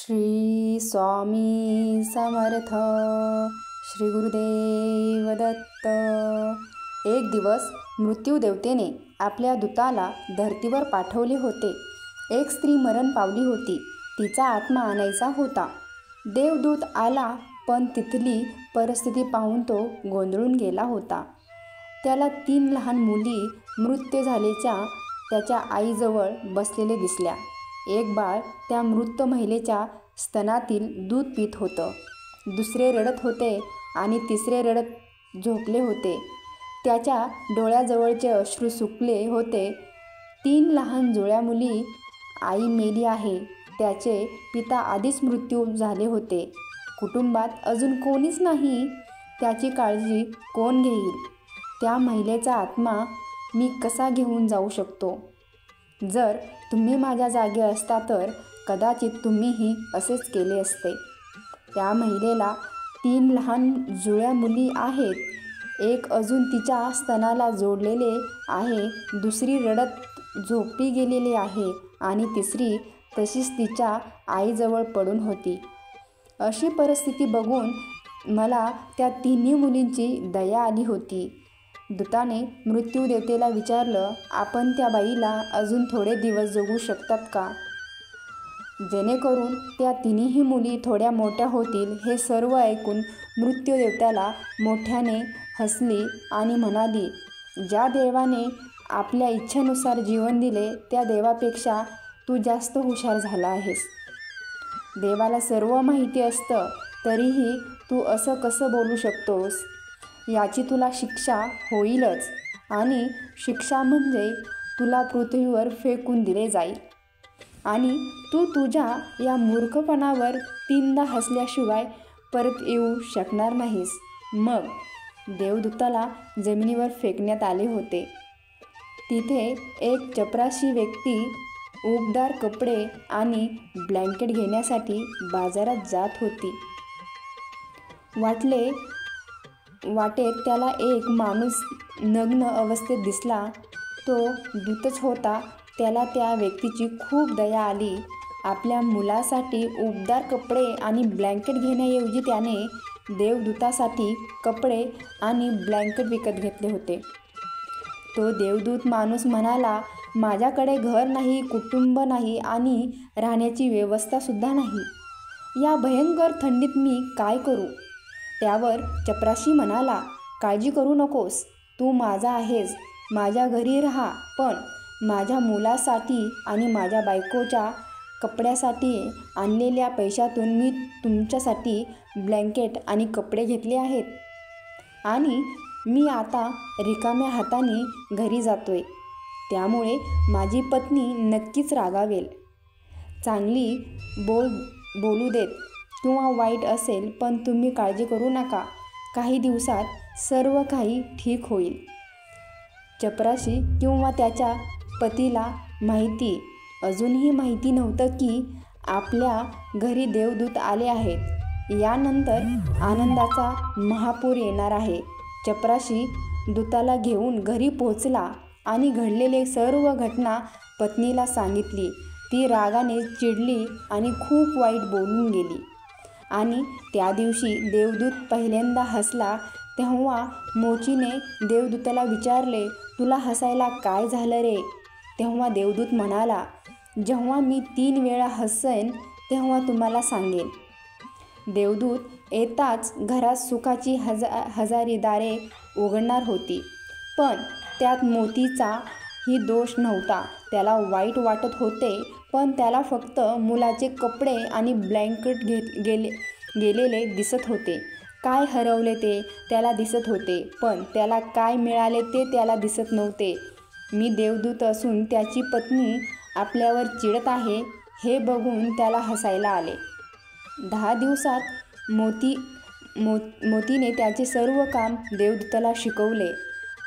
श्री स्वामी समर्थ. श्री गुरुदेव दत्त. एक दिवस मृत्यूदेवतेने आपल्या दूताला धर्तीवर पाठवले होते. एक स्त्री मरण पावली होती. तिचा आत्मा आणायचा होता. देवदूत आला, पण तिथली परिस्थिती पाहून तो गोंधळून गेला होता. त्याला 3 लहान मुली मृत्यू झाल्याच्या त्याच्या आईजवळ बसलेले दिसल्या. एक बाळ त्या मृत महिलेच्या स्तनातील दूध पीत होतं. दुसरे रडत होते आणि तिसरे रडत झोपले होते. त्याच्या डोळ्याजवळचे अश्रू सुकले होते. 3 लहान जुळ्या मुली. आई मेली आहे. त्याचे पिता आधीच मृत्यू झाले होते. कुटुंबात अजून कोणीच नाही. त्याची काळजी कोण घेईल? त्या महिलेचा आत्मा मी कसा घेऊन जाऊ शकतो? जर तुम्ही माझ्या जागी असता तर कदाचित तुम्हीही असेच केले असते. त्या महिलेला 3 लहान जुळ्या मुली आहेत. एक अजून तिच्या स्तनाला जोडलेले आहे, दुसरी रडत झोपी गेलेली आहे आणि तिसरी तशीच तिच्या आईजवळ पडून होती. अशी परिस्थिती बघून मला त्या 3 मुलींची दया आली होती. दूताने मृत्यूदेवतेला विचारलं, आपण त्या बाईला अजून थोडे दिवस जगू शकतात का? जेणेकरून त्या 3ही मुली थोड्या मोठ्या होतील. हे सर्व ऐकून मृत्यूदेवतेला मोठ्याने हसली आणि म्हणाली, ज्या देवाने आपल्या इच्छेनुसार जीवन दिले त्या देवापेक्षा तू जास्त हुशार झाला आहेस. देवाला सर्व माहिती असतं, तरीही तू असं कसं बोलू शकतोस? याची तुला शिक्षा होईलच, आणि शिक्षा म्हणजे तुला पृथ्वीवर फेकून दिले जाईल आणि तू तुझ्या या मूर्खपणावर 3दा हसल्याशिवाय परत येऊ शकणार नाहीस. मग देवदूताला जमिनीवर फेकण्यात आले होते. तिथे एक चपराशी व्यक्ती उबदार कपडे आणि ब्लँकेट घेण्यासाठी बाजारात जात होती. वाटेत त्याला एक माणूस नग्न अवस्थेत दिसला. तो दूतच होता. त्याला त्या व्यक्तीची खूप दया आली. आपल्या मुलासाठी उबदार कपडे आणि ब्लँकेट घेण्याऐवजी त्याने देवदूतासाठी कपडे आणि ब्लँकेट विकत घेतले होते. तो देवदूत माणूस म्हणाला, माझ्याकडे घर नाही, कुटुंब नाही आणि राहण्याची व्यवस्थासुद्धा नाही. या भयंकर थंडीत मी काय करू? त्यावर चपराशी म्हणाला, काळजी करू नकोस, तू माझा आहेस. माझ्या घरी राहा, पण माझ्या मुलासाठी आणि माझ्या बायकोच्या कपड्यासाठी आणलेल्या पैशातून मी तुमच्यासाठी ब्लँकेट आणि कपडे घेतले आहेत आणि मी आता रिकाम्या हाताने घरी जातोय. त्यामुळे माझी पत्नी नक्कीच रागावेल. चांगली बोलू देत किंवा वाईट असेल, पण तुम्ही काळजी करू नका. काही दिवसात सर्व काही ठीक होईल. चपराशी किंवा त्याच्या पतीला अजूनही माहिती नव्हतं की आपल्या घरी देवदूत आले आहेत. यानंतर आनंदाचा महापूर येणार आहे. चपराशी दूताला घेऊन घरी पोहोचला आणि घडलेली सर्व घटना पत्नीला सांगितली. ती रागाने चिडली आणि खूप वाईट बोलून गेली. आणि त्या दिवशी देवदूत पहिल्यांदा हसला. तेव्हा मोचीने देवदूताला विचारले, तुला हसायला काय झालं रे? तेव्हा देवदूत म्हणाला, जेव्हा मी 3 वेळा हसेन तेव्हा तुम्हाला सांगेन. देवदूत येताच घरात सुखाची हजारी दारे उघडणार होती. पण त्यात मोतीचाही दोष नव्हता. त्याला वाईट वाटत होते, पण त्याला फक्त मुलाचे कपडे आणि ब्लँकेट गेलेले दिसत होते. काय हरवले ते त्याला दिसत होते, पण त्याला काय मिळाले ते त्याला दिसत नव्हते. मी देवदूत असून त्याची पत्नी आपल्यावर चिडत आहे हे बघून त्याला हसायला आले. 10 दिवसात मोतीने त्याचे सर्व काम देवदूताला शिकवले.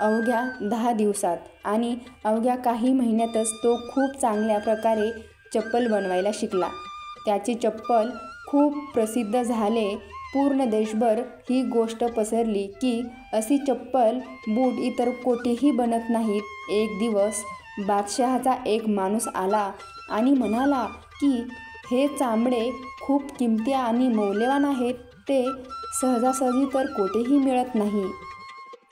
अवघ्या 10 दिवसात आणि अवघ्या काही महिन्यातच तो खूप चांगल्या प्रकारे चप्पल बनवायला शिकला. त्याचे चप्पल खूप प्रसिद्ध झाले. पूर्ण देशभर ही गोष्ट पसरली की अशी चप्पल बूट इतर कोठेही बनत नाहीत. एक दिवस बादशहाचा एक माणूस आला आणि म्हणाला की हे चामडे खूप किमती आणि मौल्यवान आहेत, ते सहजासहजी तर कोठेही मिळत नाही.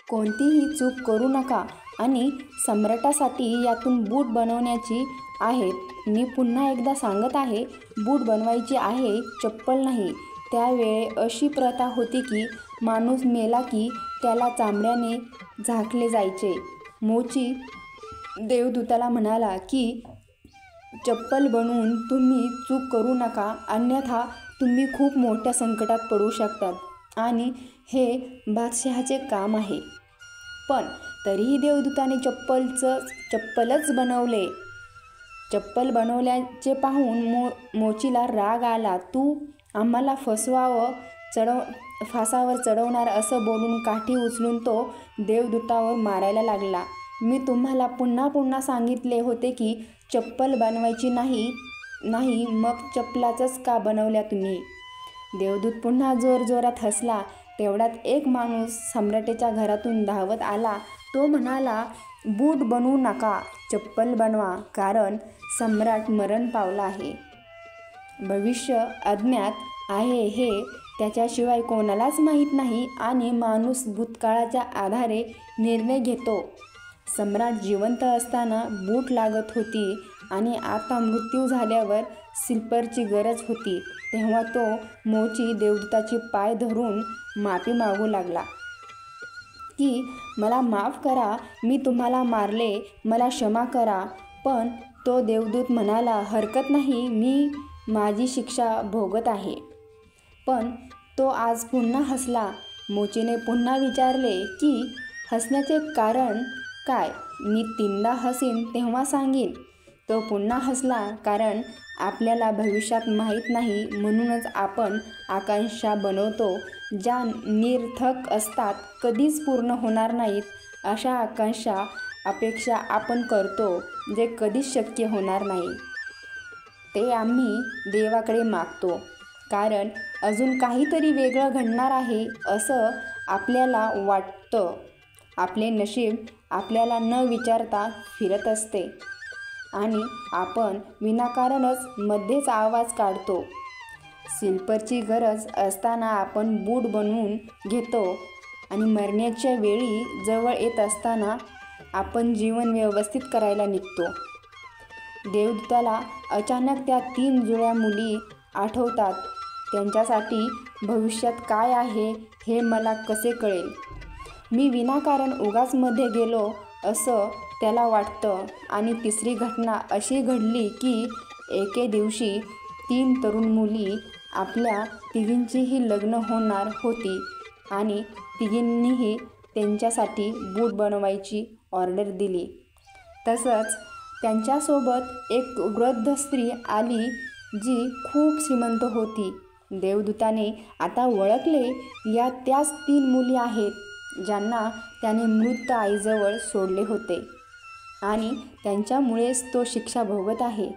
कोणतीही चूक करू नका आणि सम्राटासाठी यातून बूट बनवण्याची आहेत. मी पुन्हा एकदा सांगत आहे, बूट बनवायची आहे, चप्पल नाही. त्यावेळे अशी प्रथा होती की माणूस मेला की त्याला चामड्याने झाकले जायचे. मोची देवदूताला म्हणाला की चप्पल बनवून तुम्ही चूक करू नका, अन्यथा तुम्ही खूप मोठ्या संकटात पडू शकतात आणि हे बादशहाचे काम आहे. पण तरीही देवदूताने चप्पलच बनवले. चप्पल बनवल्याचे पाहून मोचीला राग आला. तू आम्हाला फासावर चढवणार असं बोलून काठी उचलून तो देवदूतावर मारायला लागला. मी तुम्हाला पुन्हा पुन्हा सांगितले होते की चप्पल बनवायची नाही, मग चप्पलाच का बनवल्या तुम्ही? देवदूत पुन्हा जोरजोरात हसला. तेवढ्यात एक माणूस सम्राटाच्या घरातून धावत आला. तो म्हणाला, बूट बनवू नका, चप्पल बनवा, कारण सम्राट मरण पावला आहे. भविष्य अज्ञात आहे हे त्याच्याशिवाय कोणालाच माहीत नाही आणि माणूस भूतकाळाच्या आधारे निर्णय घेतो. सम्राट जिवंत असताना बूट लागत होती आणि आता मृत्यू झाल्यावर स्लीपरची गरज होती. तेव्हा तो मोची देवदूताचे पाय धरून माफी मागू लागला की मला माफ करा, मी तुम्हाला मारले, मला क्षमा करा. पण तो देवदूत म्हणाला, हरकत नाही, मी माझी शिक्षा भोगत आहे. पण तो आज पुन्हा हसला. मोचीने पुन्हा विचारले की हसण्याचे कारण काय? मी 3दा हसीन तेव्हा सांगीन. तो पुन्हा हसला, कारण आपल्याला भविष्यात माहीत नाही, म्हणूनच आपण आकांक्षा बनवतो ज्या निरर्थक असतात, कधीच पूर्ण होणार नाहीत. अशा अपेक्षा आपण करतो जे कधीच शक्य होणार नाही. ते आम्ही देवाकडे मागतो, कारण अजून काहीतरी वेगळं घडणार आहे असं आपल्याला वाटतं. आपले नशीब आपल्याला न विचारता फिरत असते आणि आपण विनाकारणच मध्येच आवाज काढतो. स्लीपरची गरज असताना आपण बूट बनवून घेतो आणि मरण्याच्या वेळी जवळ येत असताना आपण जीवन व्यवस्थित करायला निघतो. देवदूताला अचानक त्या 3 जुळ्या मुली आठवतात. त्यांच्यासाठी भविष्यात काय आहे हे मला कसे कळेल? मी विनाकारण उगाच मध्ये गेलो असं त्याला वाटतं. आणि तिसरी घटना अशी घडली की एके दिवशी 3 तरुण मुली, आपल्या तिघींचीही लग्न होणार होती आणि तिघींनीही त्यांच्यासाठी बूट बनवायची ऑर्डर दिली. तसंच त्यांच्यासोबत एक वृद्ध स्त्री आली जी खूप श्रीमंत होती. देवदूताने आता ओळखले, या त्याच 3 मुली आहेत ज्यांना त्याने मृत आईजवळ सोडले होते आणि त्यांच्यामुळेच तो शिक्षा भोगत आहे.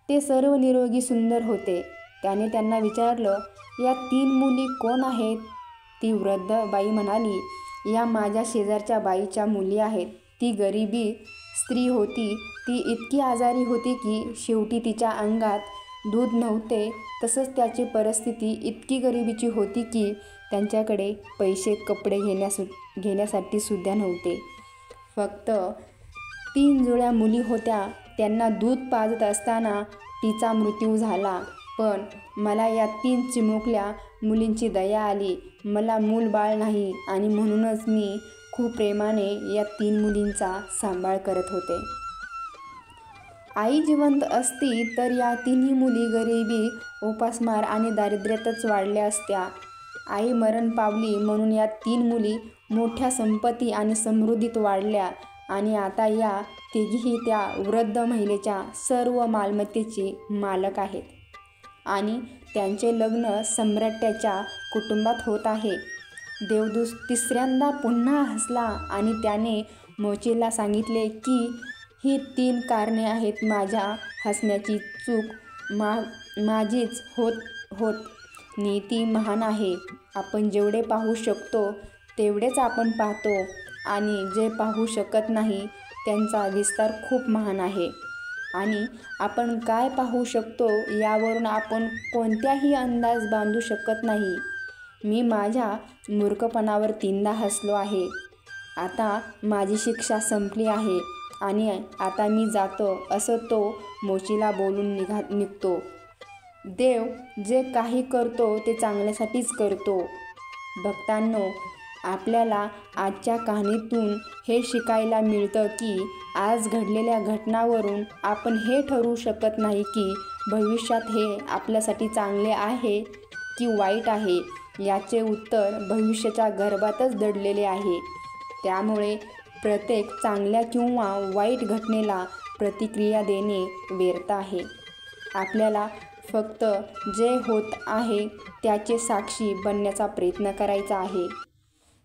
ते सर्व निरोगी सुंदर होते. त्याने त्यांना विचारलं, या 3 मुली कोण आहेत? ती वृद्ध बाई म्हणाली, या माझ्या शेजारच्या बाईच्या मुली आहेत. ती गरीबी स्त्री होती. ती इतकी आजारी होती की शेवटी तिच्या अंगात दूध नव्हते. तसंच त्याची परिस्थिती इतकी गरिबीची होती की त्यांच्याकडे पैसे कपडे घेण्यासाठी सुद्धा नव्हते. फक्त 3 जुळ्या मुली होत्या. त्यांना दूध पाजत असताना तिचा मृत्यू झाला. पण मला या 3 चिमुकल्या मुलींची दया आली. मला मूलबाळ नाही आणि म्हणूनच मी खूप प्रेमाने या 3 मुलींचा सांभाळ करत होते. आई जिवंत असती तर या 3ही मुली गरिबी, उपासमार आणि दारिद्र्यातच वाढल्या असत्या. आई मरण पावली म्हणून या 3 मुली मोठ्या संपत्ती आणि समृद्धीत वाढल्या आणि आता या तिघीही त्या वृद्ध महिलेच्या सर्व मालमत्तेचे मालक आहेत आणि त्यांचे लग्न सम्राटाच्या कुटुंबात होत आहे. देवदूत तिसऱ्यांदा पुन्हा हसला आणि त्याने मोचीला सांगितले की ही 3 कारणे आहेत माझ्या हसण्याची चूक माझीच होत. नीती महान आहे. आपण जेवढे पाहू शकतो तेवढेच आपण पाहतो आणि जे पाहू शकत नाही त्यांचा विस्तार खूप महान आहे. आणि आपण काय पाहू शकतो यावरून आपण कोणत्याही अंदाज बांधू शकत नाही. मी माझ्या मूर्खपणावर 3दा हसलो आहे. आता माझी शिक्षा संपली आहे आणि आता मी जातो, असं तो मोचीला बोलून निघतो. देव जे काही करतो ते चांगल्यासाठीच करतो. भक्तांनो, आपल्याला आजच्या कहाणीतून हे शिकायला मिळतं की आज घडलेल्या घटनांवरून आपण हे ठरवू शकत नाही की भविष्यात हे आपल्यासाठी चांगले आहे की वाईट आहे. याचे उत्तर भविष्याच्या गर्भातच दडलेले आहे. त्यामुळे प्रत्येक चांगल्या किंवा वाईट घटनेला प्रतिक्रिया देणे व्यर्थ आहे. आपल्याला फक्त जे होत आहे त्याचे साक्षी बनण्याचा प्रयत्न करायचा आहे.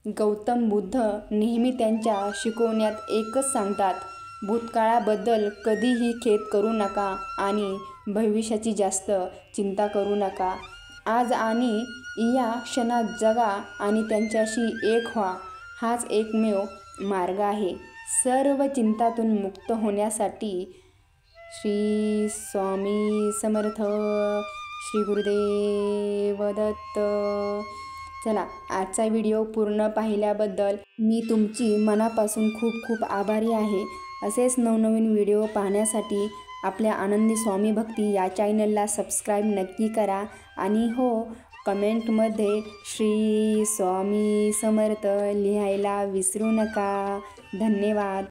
गौतम बुद्ध नेहमी त्यांच्या शिकवण्यात एकच सांगतात, भूतकाळाबद्दल कधीही खेद करू नका आणि भविष्याची जास्त चिंता करू नका. आज आणि या क्षणात जगा आणि त्यांच्याशी एक व्हा. हाच एकमेव मार्ग आहे सर्व चिंतातून मुक्त होण्यासाठी. श्री स्वामी समर्थ. श्री गुरुदेव दत्त. चला, आजचा व्हिडिओ पूर्ण पाहिल्याबद्दल मी तुमची मनापासून खूप खूप आभारी आहे. असेच नवनवीन व्हिडिओ पाहण्यासाठी आपल्या आनंदी स्वामी भक्ती या चॅनलला सबस्क्राईब नक्की करा. आणि हो, कमेंटमध्ये श्री स्वामी समर्थ लिहायला विसरू नका. धन्यवाद.